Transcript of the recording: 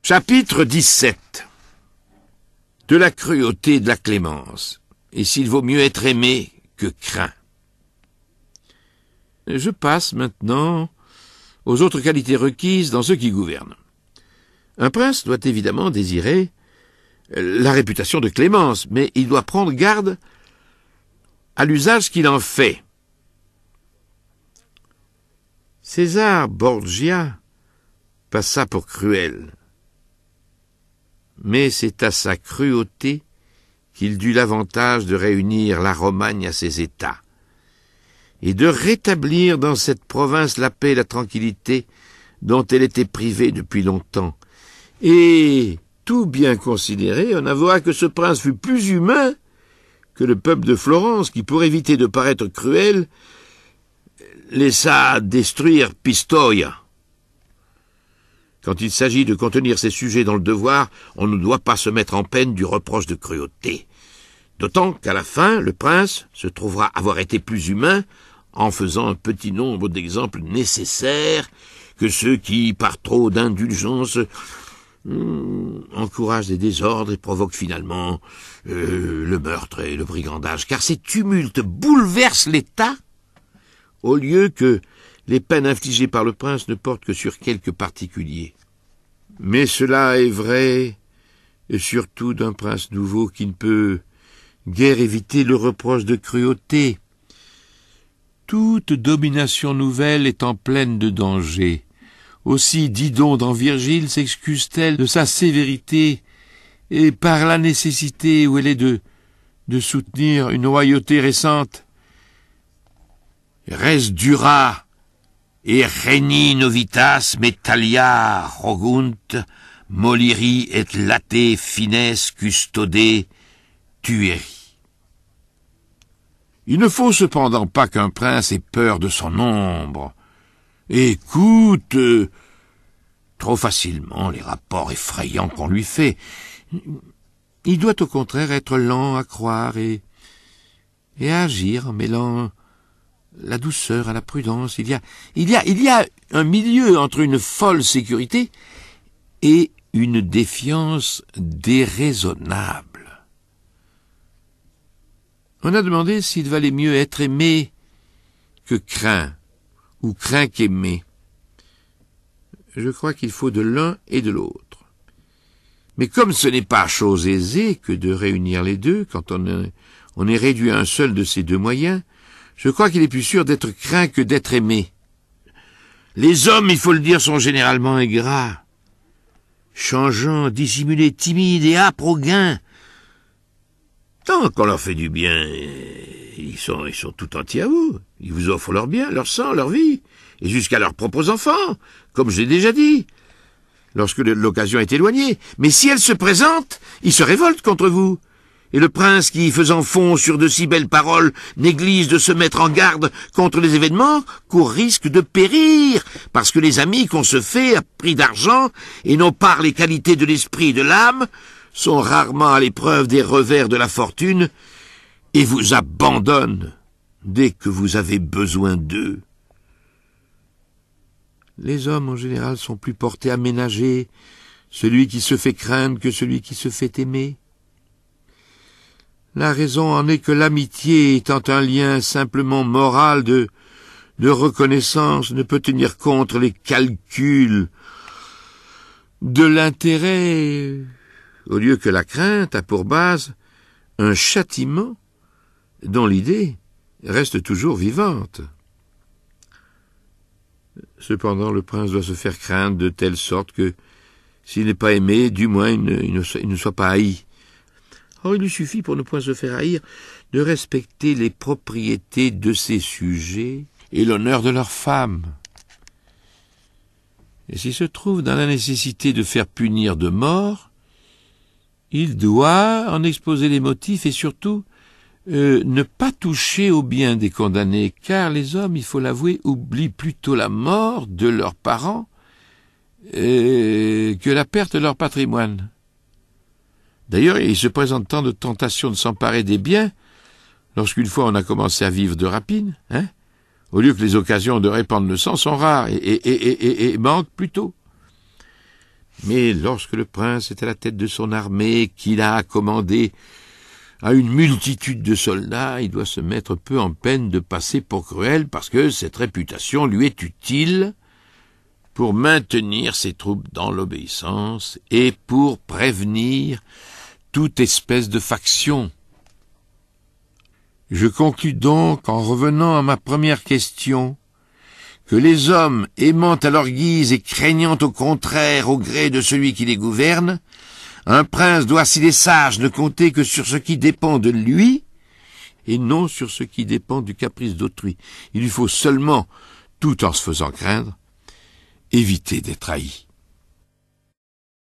Chapitre 17. De la cruauté et de la clémence, et s'il vaut mieux être aimé que craint. Je passe maintenant aux autres qualités requises dans ceux qui gouvernent. Un prince doit évidemment désirer la réputation de clémence, mais il doit prendre garde à l'usage qu'il en fait. César Borgia passa pour cruel, mais c'est à sa cruauté qu'il dut l'avantage de réunir la Romagne à ses États, et de rétablir dans cette province la paix et la tranquillité dont elle était privée depuis longtemps. Et, tout bien considéré, on avouera que ce prince fut plus humain que le peuple de Florence, qui, pour éviter de paraître cruel, laissa détruire Pistoia. Quand il s'agit de contenir ses sujets dans le devoir, on ne doit pas se mettre en peine du reproche de cruauté. D'autant qu'à la fin, le prince se trouvera avoir été plus humain en faisant un petit nombre d'exemples nécessaires que ceux qui, par trop d'indulgence, encouragent des désordres et provoquent finalement le meurtre et le brigandage. Car ces tumultes bouleversent l'État, au lieu que les peines infligées par le prince ne portent que sur quelques particuliers. Mais cela est vrai, et surtout d'un prince nouveau qui ne peut guère éviter le reproche de cruauté. Toute domination nouvelle est en pleine de danger. Aussi Didon dans Virgile s'excuse-t-elle de sa sévérité, et par la nécessité où elle est de soutenir une royauté récente. Res dura, et regni novitas metalia rogunt, moliri et late fines custode tueri. Il ne faut cependant pas qu'un prince ait peur de son ombre, et écoute trop facilement les rapports effrayants qu'on lui fait. Il doit au contraire être lent à croire et à agir en mêlant la douceur à la prudence. Il y a un milieu entre une folle sécurité et une défiance déraisonnable. On a demandé s'il valait mieux être aimé que craint, ou craint qu'aimé. Je crois qu'il faut de l'un et de l'autre. Mais comme ce n'est pas chose aisée que de réunir les deux, quand on est réduit à un seul de ces deux moyens, je crois qu'il est plus sûr d'être craint que d'être aimé. Les hommes, il faut le dire, sont généralement ingrats, changeants, dissimulés, timides et âpres au gain. Tant qu'on leur fait du bien, ils sont tout entiers à vous. Ils vous offrent leur bien, leur sang, leur vie, et jusqu'à leurs propres enfants, comme je l'ai déjà dit, lorsque l'occasion est éloignée. Mais si elle se présente, ils se révoltent contre vous. Et le prince qui, faisant fond sur de si belles paroles, néglige de se mettre en garde contre les événements, court risque de périr, parce que les amis qu'on se fait à prix d'argent, et non par les qualités de l'esprit et de l'âme, sont rarement à l'épreuve des revers de la fortune, et vous abandonnent dès que vous avez besoin d'eux. Les hommes, en général, sont plus portés à ménager celui qui se fait craindre que celui qui se fait aimer. La raison en est que l'amitié, étant un lien simplement moral de reconnaissance, ne peut tenir contre les calculs de l'intérêt, au lieu que la crainte a pour base un châtiment dont l'idée reste toujours vivante. Cependant, le prince doit se faire craindre de telle sorte que, s'il n'est pas aimé, du moins il ne soit pas haï. Or, il lui suffit, pour ne point se faire haïr, de respecter les propriétés de ses sujets et l'honneur de leurs femmes. Et s'il se trouve dans la nécessité de faire punir de mort, il doit en exposer les motifs et surtout ne pas toucher au bien des condamnés, car les hommes, il faut l'avouer, oublient plutôt la mort de leurs parents que la perte de leur patrimoine. D'ailleurs, il se présente tant de tentations de s'emparer des biens, lorsqu'une fois on a commencé à vivre de rapine, au lieu que les occasions de répandre le sang sont rares et manquent plutôt. Mais lorsque le prince est à la tête de son armée, qu'il a commandé à une multitude de soldats, il doit se mettre peu en peine de passer pour cruel, parce que cette réputation lui est utile pour maintenir ses troupes dans l'obéissance et pour prévenir toute espèce de faction. Je conclus donc, en revenant à ma première question, que les hommes, aimant à leur guise et craignant au contraire au gré de celui qui les gouverne, un prince doit, s'il est sage, ne compter que sur ce qui dépend de lui, et non sur ce qui dépend du caprice d'autrui. Il lui faut seulement, tout en se faisant craindre, éviter d'être haï.